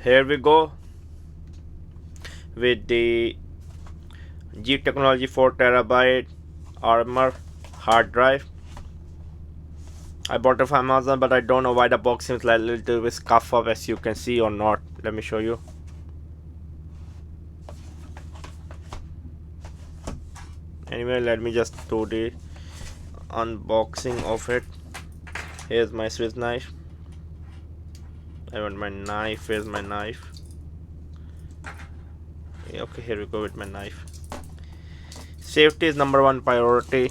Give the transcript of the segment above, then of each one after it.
here we go with the G Technology 4TB Armor hard drive. I bought it from Amazon, but I don't know why the box seems like a little bit scuffed up, as you can see or not. Let me show you. Anyway, let me just do the unboxing of it. Here's my Swiss knife. I want my knife. Here's my knife. Okay, here we go with my knife. Safety is #1 priority.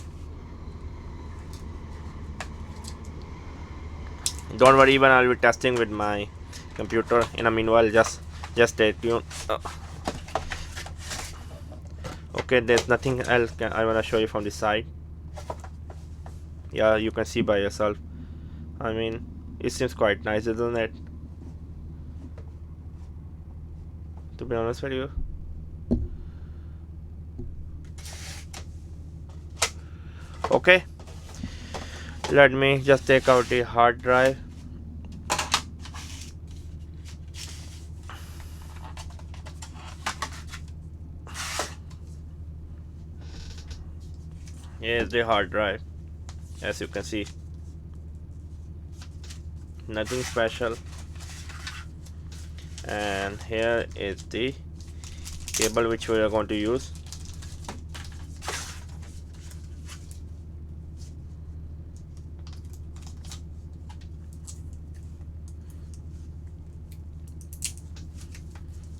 Don't worry, even I'll be testing with my computer. In a meanwhile, just stay tuned. Okay, there's nothing else I want to show you from the side. Yeah, you can see by yourself. I mean, it seems quite nice, isn't it? To be honest with you. Okay, let me just take out the hard drive. Here's the hard drive. As you can see, nothing special. And here is the cable which we are going to use.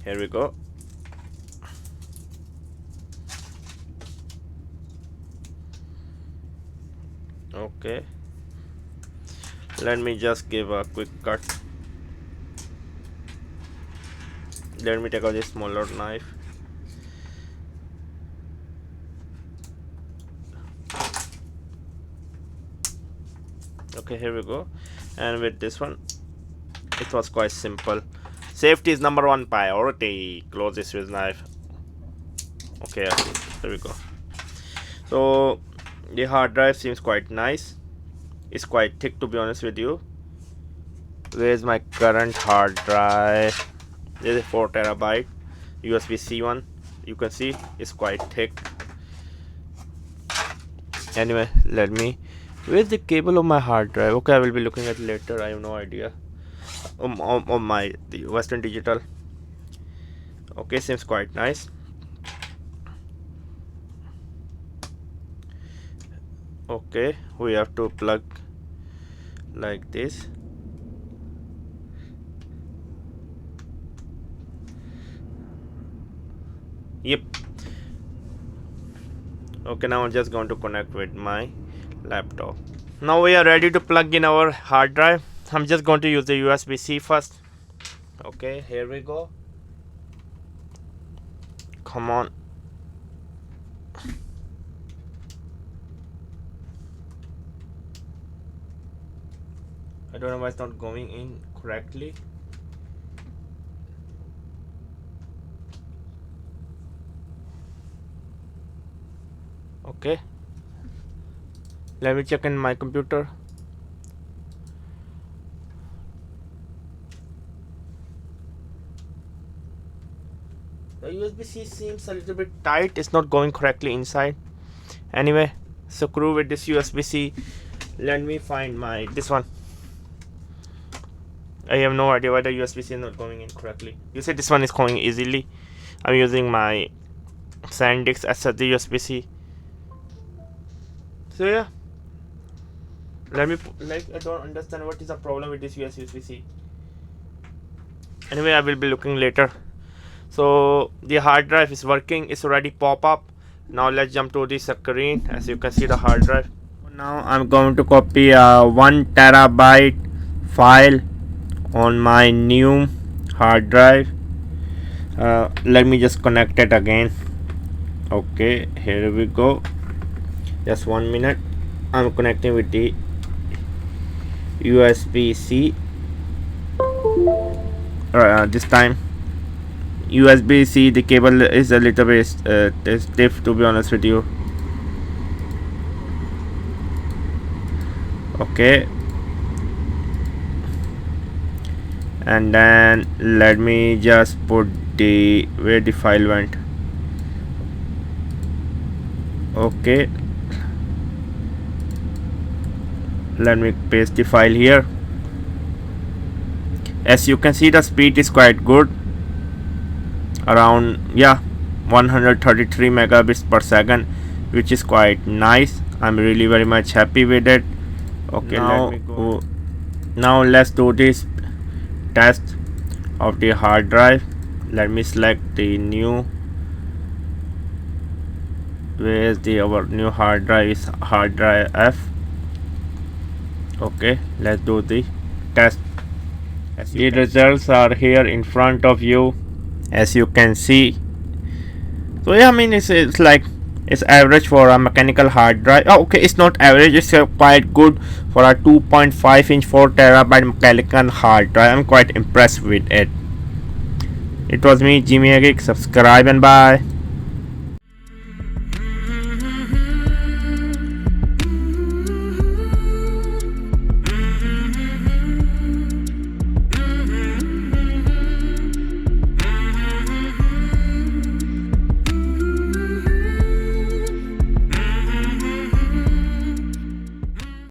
Here we go. Okay, let me just give a quick cut. Let me take out this smaller knife. Okay, here we go. And with this one, it was quite simple. Safety is #1 priority. Close this with knife. Okay, here we go. So the hard drive seems quite nice. It's quite thick, to be honest with you. Where's my current hard drive? This is 4TB USB-C one. You can see it's quite thick. Anyway, let me. Where's the cable of my hard drive? Okay, I will be looking at it later. I have no idea. On the Western Digital. Okay, seems quite nice. Okay, we have to plug like this. Yep. Okay, now I'm just going to connect with my laptop. Now we are ready to plug in our hard drive. I'm just going to use the USB-C first. Okay, here we go. Come on. I don't know why it's not going in correctly. Okay, let me check in my computer. The USB-C seems a little bit tight. It's not going correctly inside. Anyway, screw with this USB-C. Let me find my this one. I have no idea why the USB-C is not going in correctly. You said this one is going easily. I'm using my SanDisk SSD USB-C. So yeah, let me I don't understand what is the problem with this USB-C. Anyway, I will be looking later. So the hard drive is working. It's already pop up. Now let's jump to the screen. As you can see, the hard drive. Now I'm going to copy a 1 terabyte file on my new hard drive. Let me just connect it again. Okay, here we go. Just 1 minute. I'm connecting with the USB-C. This time USB-C, the cable is a little bit stiff, to be honest with you. Okay, and then let me just put the where the file went. Okay, let me paste the file here. As you can see, the speed is quite good, around 133 megabits per second, which is quite nice. I'm really very much happy with it. Okay, now let's do this test of the hard drive. Let me select the new, where is the our new hard drive, is hard drive F. Okay, let's do the test. The results are here in front of you, as you can see. So yeah, I mean it's like it's average for a mechanical hard drive. Oh, okay, it's not average, it's quite good for a 2.5-inch 4TB mechanical hard drive. I'm quite impressed with it. It was me, Jimmy Agik. Subscribe and bye.